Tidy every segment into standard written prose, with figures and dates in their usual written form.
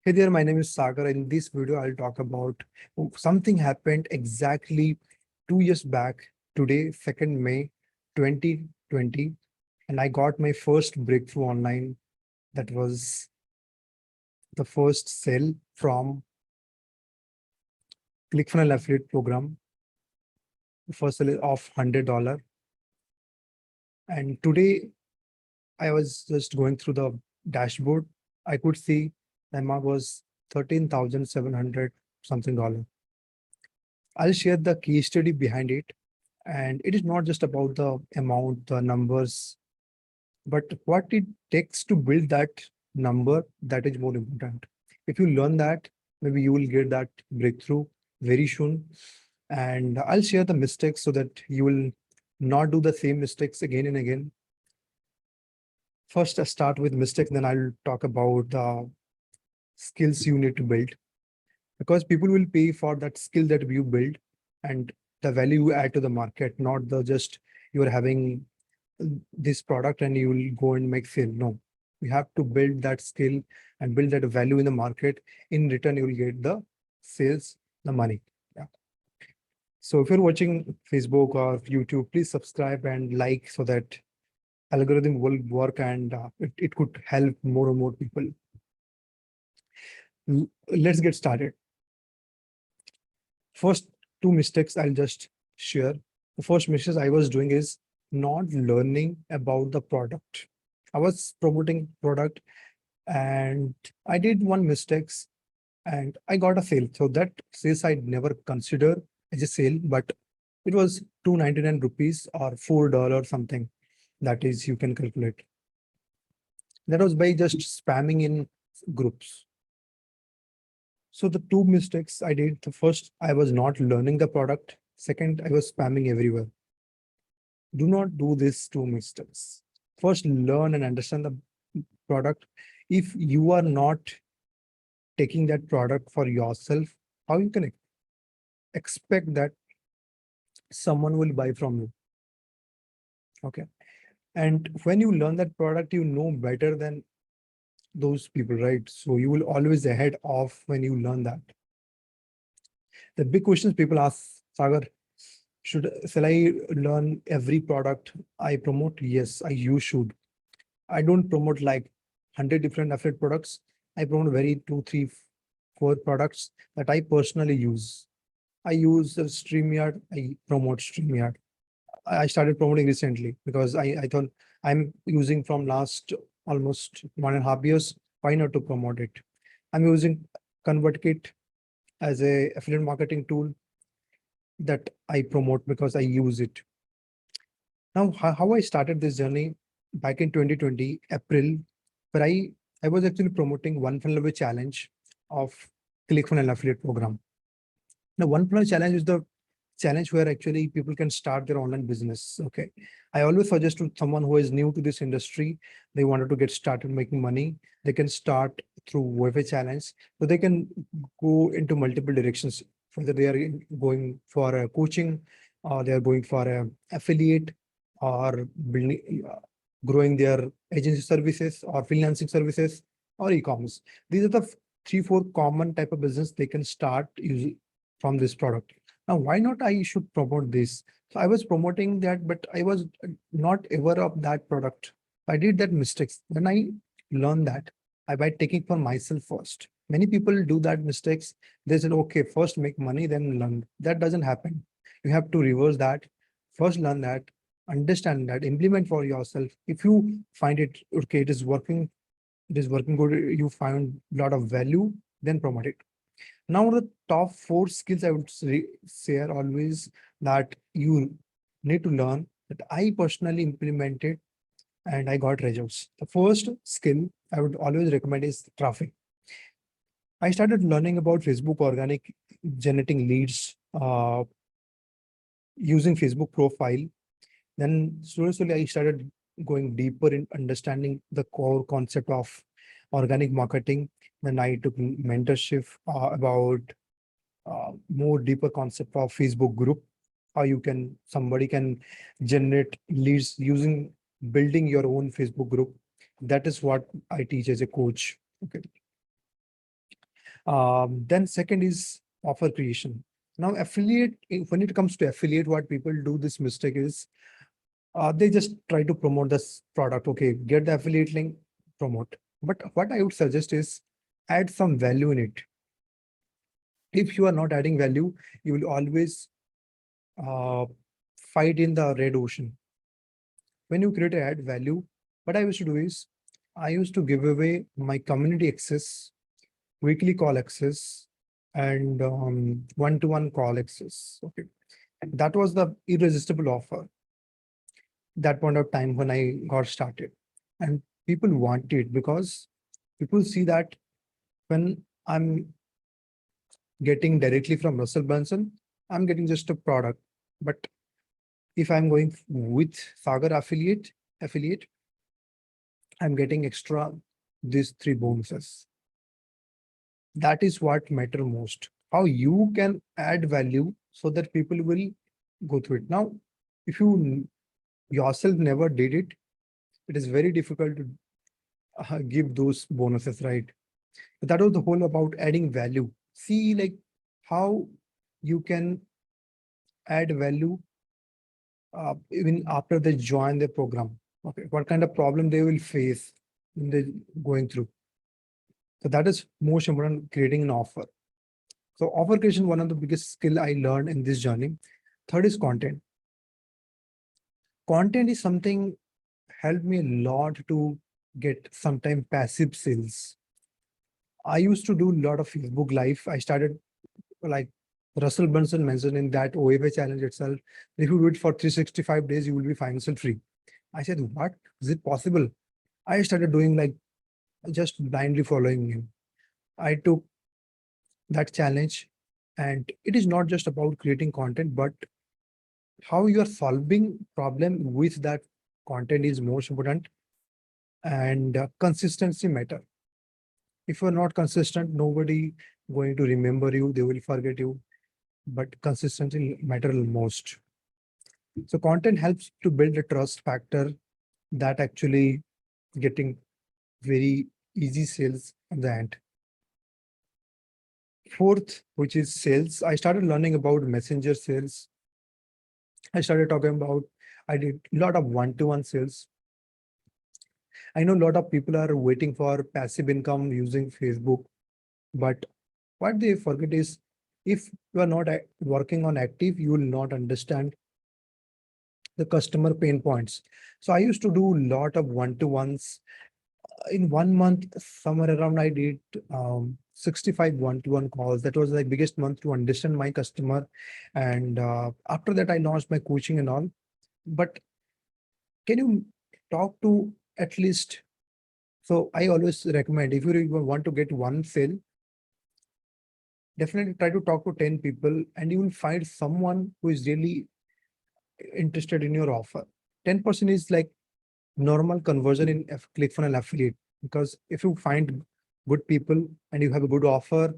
Hey there, my name is Sagar. In this video, I'll talk about something happened exactly 2 years back today, 2nd May 2020, and I got my first breakthrough online. That was the first sale from ClickFunnels affiliate program, the first sale of $100. And today, I was just going through the dashboard. I could see the amount was 13,700 something dollar. I'll share the case study behind it. And it is not just about the amount, the numbers, but what it takes to build that number that is more important. If you learn that, maybe you will get that breakthrough very soon. And I'll share the mistakes so that you will not do the same mistakes again and again. First, I start with mistakes, then I'll talk about the skills you need to build, because people will pay for that skill that you build and the value you add to the market, not the just you're having this product and you will go and make sale. No, you have to build that skill and build that value in the market. In return, you will get the sales, the money. Yeah. So if you're watching Facebook or YouTube, please subscribe and like so that algorithm will work and it could help more and more people. Let's get started. First two mistakes I'll just share. The first mistake I was doing is not learning about the product. I was promoting product and I did one mistakes and I got a sale. So that sales I never consider as a sale, but it was 299 rupees or $4 something. That is, you can calculate. That was by just spamming in groups. So the two mistakes I did, the first, I was not learning the product. Second, I was spamming everywhere. Do not do these two mistakes. First, learn and understand the product. If you are not taking that product for yourself, how you can expect that someone will buy from you? Okay. And when you learn that product, you know better than those people, right? So you will always ahead of when you learn that. The big questions people ask, Sagar, shall I learn every product I promote? Yes, you should. I don't promote like 100 different affiliate products. I promote very 2, 3, 4 products that I personally use. I use StreamYard. I promote StreamYard. I started promoting recently because I thought I'm using from last almost 1.5 years. Why not to promote it? I'm using ConvertKit as a affiliate marketing tool that I promote because I use it. Now, how I started this journey back in 2020, April, where I was actually promoting one funnel away challenge of ClickFunnels affiliate program. Now, one funnel challenge is the challenge where actually people can start their online business. Okay. I always suggest to someone who is new to this industry, they wanted to get started making money, they can start through Wi-Fi challenge. So they can go into multiple directions, whether they are going for a coaching or they are going for a affiliate or building, growing their agency services or freelancing services or e-commerce. These are the 3, 4 common type of business they can start using from this product. Now, why not I should promote this? So I was promoting that, but I was not aware of that product. I did that mistakes. Then I learned that by taking for myself first. Many people do that mistakes. They said, okay, first make money, then learn. That doesn't happen. You have to reverse that. First learn that, understand that, implement for yourself. If you find it, okay, it is working good, you find a lot of value, then promote it. Now, the top 4 skills I would say are always that you need to learn that I personally implemented and I got results. The first skill I would always recommend is traffic. I started learning about Facebook organic generating leads using Facebook profile. Then slowly I started going deeper in understanding the core concept of organic marketing. Then I took mentorship about more deeper concept of Facebook group, how you can somebody can generate leads using building your own Facebook group. That is what I teach as a coach. Okay. Then second is offer creation. Now affiliate, when it comes to affiliate, what people do this mistake is they just try to promote this product. Okay, get the affiliate link, promote. But what I would suggest is add some value in it. If you are not adding value, you will always uh, fight in the red ocean. When you create a add value, what I used to do is I used to give away my community access, weekly call access, and one-to-one call access. Okay, that was the irresistible offer that point of time when I got started, and people want it because people see that when I'm getting directly from Russell Brunson, I'm getting just a product. But if I'm going with Sagar affiliate, I'm getting extra these three bonuses. That is what matter most. How you can add value so that people will go through it. Now, if you yourself never did it, it is very difficult to give those bonuses, right? But that was the whole about adding value. See, like how you can add value even after they join the program. Okay, what kind of problem they will face when they going through. So that is most important, creating an offer. So offer creation, one of the biggest skill I learned in this journey. Third is content. Content is something helped me a lot to get sometime passive sales. I used to do a lot of Facebook Live. I started like Russell Brunson mentioned in that OAV challenge itself. If you do it for 365 days, you will be financial free. I said, what? Is it possible? I started doing like just blindly following him. I took that challenge, and it is not just about creating content, but how you are solving problem with that content is most important, and consistency matter. If you're not consistent, nobody going to remember you, they will forget you, but consistency matter most. So content helps to build a trust factor that actually getting very easy sales at the end. Fourth, which is sales, I started learning about messenger sales. I started talking about, I did a lot of one-to-one sales. I know a lot of people are waiting for passive income using Facebook, but what they forget is if you are not working on active, you will not understand the customer pain points. So I used to do a lot of one-to-ones. In 1 month, somewhere around I did 65 one-to-one calls. That was the biggest month to understand my customer. And after that, I launched my coaching and all. But can you talk to at least, so I always recommend if you really want to get one sale, definitely try to talk to 10 people and you will find someone who is really interested in your offer. 10% is like normal conversion in ClickFunnels affiliate, because if you find good people and you have a good offer,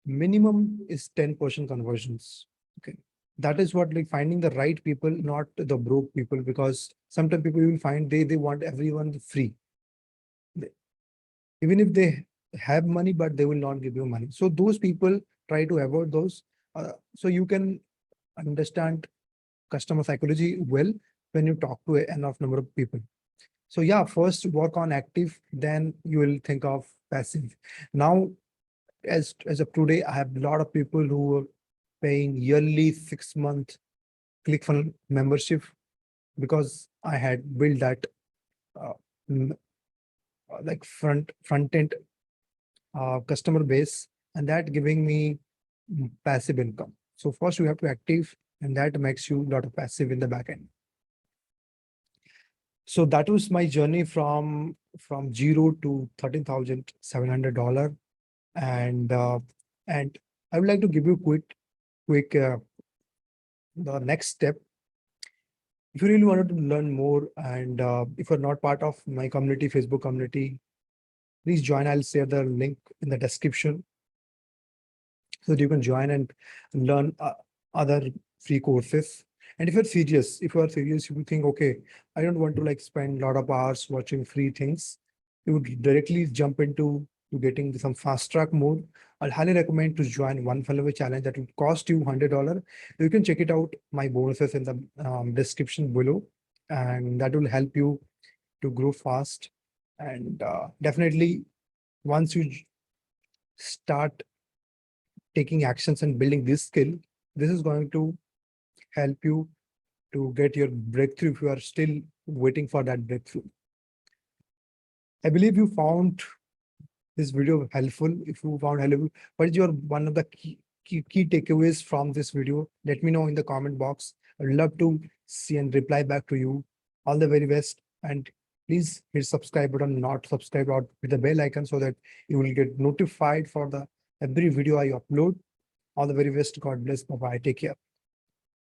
minimum is 10% conversions. Okay. That is what, like finding the right people, not the broke people, because sometimes people will find they want everyone free. Even if they have money, but they will not give you money. So those people, try to avoid those. So you can understand customer psychology well when you talk to enough number of people. So yeah, first work on active, then you will think of passive. Now, as of today, I have a lot of people who are paying yearly 6 month ClickFunnels membership because I had built that uh, like front end customer base, and that giving me passive income. So first you have to active, and that makes you a lot of passive in the back end. So that was my journey from zero to $13,700. And I would like to give you quick the next step. If you really wanted to learn more, and if you're not part of my community, Facebook community, please join. I'll share the link in the description so that you can join and learn other free courses. And if you are serious, you think, okay, I don't want to like spend a lot of hours watching free things, you would directly jump into to getting some fast track mode, I'll highly recommend to join one follower challenge that will cost you $100. You can check it out, my bonuses in the description below, and that will help you to grow fast. And definitely, once you start taking actions and building this skill, this is going to help you to get your breakthrough if you are still waiting for that breakthrough. I believe you found this video helpful. If you found helpful, what is your one of the key takeaways from this video? Let me know in the comment box. I'd love to see and reply back to you. All the very best, and please hit subscribe button, not subscribe out with the bell icon so that you will get notified for the every video I upload. All the very best. God bless. Bye bye. Take care.